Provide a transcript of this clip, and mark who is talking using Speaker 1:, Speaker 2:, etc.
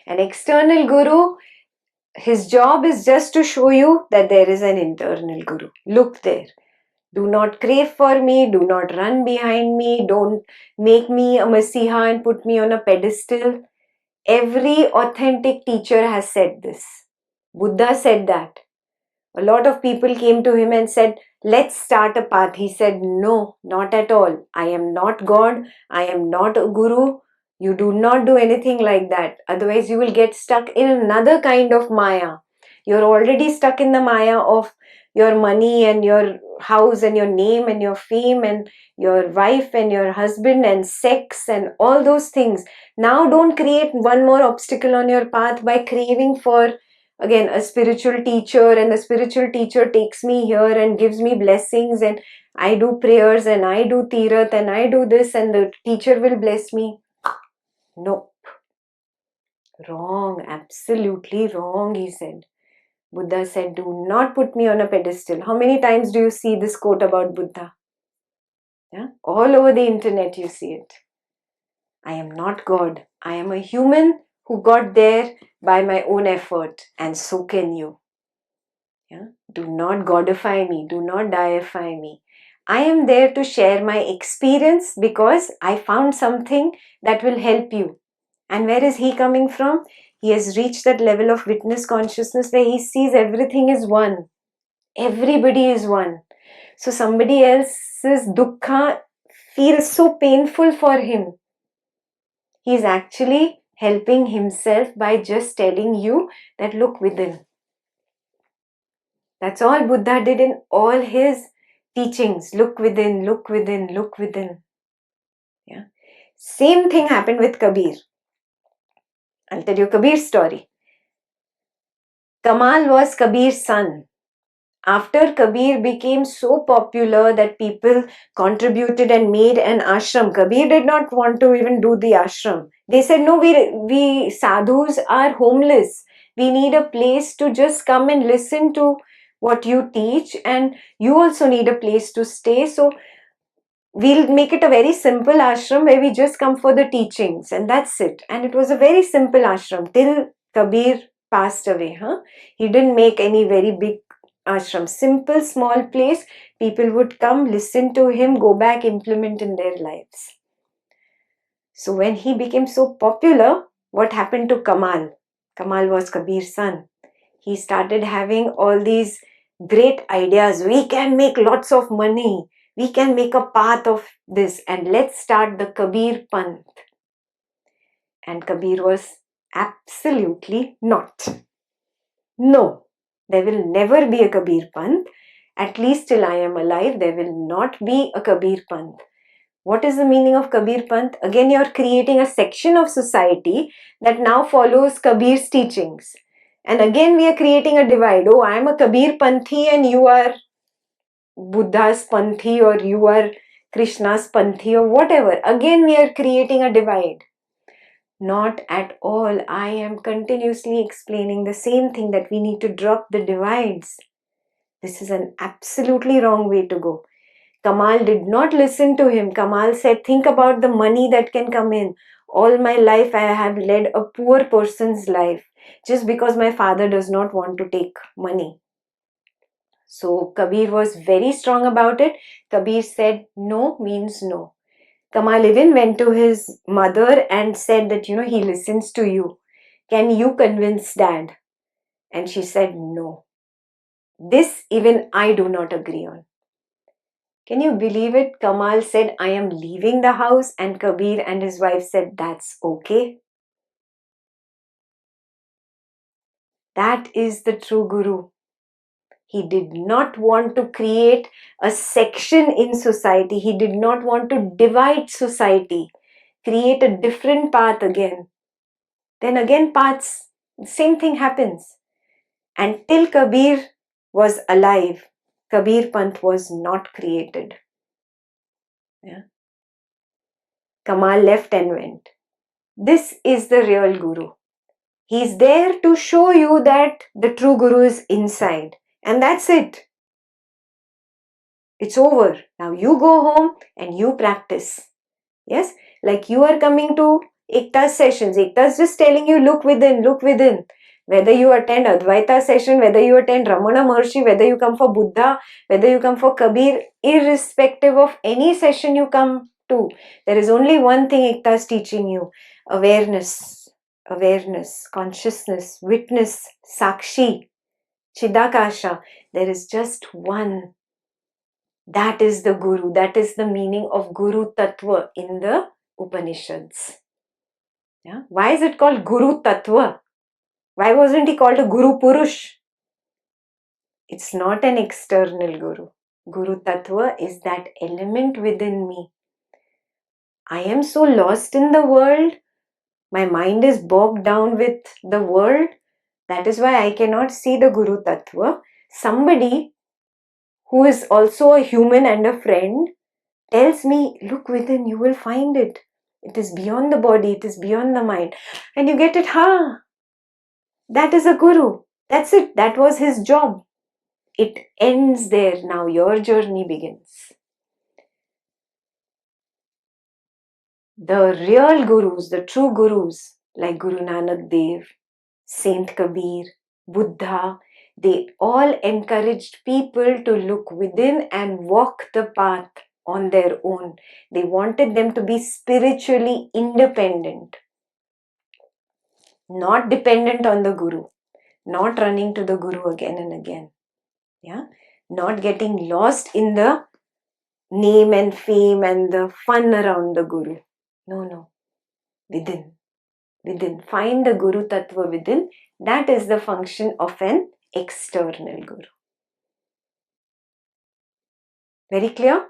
Speaker 1: An external guru, his job is just to show you that there is an internal guru. Look there. Do not crave for me. Do not run behind me. Don't make me a masiha and put me on a pedestal. Every authentic teacher has said this. Buddha said that. A lot of people came to him and said, let's start a path. He said, no, not at all. I am not God. I am not a guru. You do not do anything like that. Otherwise, you will get stuck in another kind of Maya. You're already stuck in the Maya of your money and your house and your name and your fame and your wife and your husband and sex and all those things. Now don't create one more obstacle on your path by craving for, again, a spiritual teacher, and the spiritual teacher takes me here and gives me blessings, and I do prayers and I do tirath and I do this and the teacher will bless me. No. Wrong. Absolutely wrong, he said. Buddha said, do not put me on a pedestal. How many times do you see this quote about Buddha? Yeah? All over the internet you see it. I am not God. I am a human who got there by my own effort, and so can you. Yeah? Do not godify me. Do not deify me. I am there to share my experience because I found something that will help you. And where is he coming from? He has reached that level of witness consciousness where he sees everything is one. Everybody is one. So somebody else's dukkha feels so painful for him. He is actually helping himself by just telling you that look within. That's all Buddha did in all his teachings. Look within, look within, look within. Yeah. Same thing happened with Kabir. I'll tell you Kabir's story. Kamal was Kabir's son. After Kabir became so popular that people contributed and made an ashram, Kabir did not want to even do the ashram. They said, no, we sadhus are homeless. We need a place to just come and listen to what you teach, and you also need a place to stay. So we'll make it a very simple ashram where we just come for the teachings, and that's it. And it was a very simple ashram till Kabir passed away. He didn't make any very big ashram. Simple, small place. People would come, listen to him, go back, implement in their lives. So when he became so popular, what happened to Kamal? Kamal was Kabir's son. He started having all these great ideas. We can make lots of money. We can make a path of this, and let's start the Kabir Panth. And Kabir was absolutely not. No, there will never be a Kabir Panth. At least till I am alive, there will not be a Kabir Panth. What is the meaning of Kabir Panth? Again, you are creating a section of society that now follows Kabir's teachings. And again, we are creating a divide. Oh, I am a Kabir Panthi and you are Buddha's Panthi, or you are Krishna's Panthi, or whatever. Again, we are creating a divide. Not at all. I am continuously explaining the same thing, that we need to drop the divides. This is an absolutely wrong way to go. Kamal did not listen to him. Kamal said, think about the money that can come in. All my life I have led a poor person's life just because my father does not want to take money. So Kabir was very strong about it. Kabir said no means no. Kamal even went to his mother and said that, he listens to you. Can you convince dad? And she said no. This even I do not agree on. Can you believe it? Kamal said, I am leaving the house, and Kabir and his wife said, that's okay. That is the true guru. He did not want to create a section in society. He did not want to divide society, create a different path again. Then again paths, same thing happens. Until Kabir was alive, Kabir Panth was not created. Yeah. Kamal left and went. This is the real guru. He's there to show you that the true guru is inside. And that's it. It's over. Now you go home and you practice. Yes? Like you are coming to Ekta's sessions. Ekta's just telling you, look within, look within. Whether you attend Advaita session, whether you attend Ramana Maharshi, whether you come for Buddha, whether you come for Kabir, irrespective of any session you come to, there is only one thing Ekta is teaching you: awareness, awareness, consciousness, witness, sakshi, chidakasha. There is just one. That is the Guru. That is the meaning of Guru Tattva in the Upanishads. Yeah? Why is it called Guru Tattva? Why wasn't he called a Guru Purush? It's not an external Guru. Guru Tattva is that element within me. I am so lost in the world. My mind is bogged down with the world. That is why I cannot see the Guru Tattva. Somebody who is also a human and a friend tells me, look within, you will find it. It is beyond the body, it is beyond the mind. And you get it, that is a Guru. That's it. That was his job. It ends there. Now your journey begins. The real Gurus, the true Gurus, like Guru Nanak Dev, Saint Kabir, Buddha, they all encouraged people to look within and walk the path on their own. They wanted them to be spiritually independent, not dependent on the Guru, not running to the Guru again and again. Yeah, not getting lost in the name and fame and the fun around the Guru. No. Within. Find the Guru Tattva within. That is the function of an external Guru. Very clear?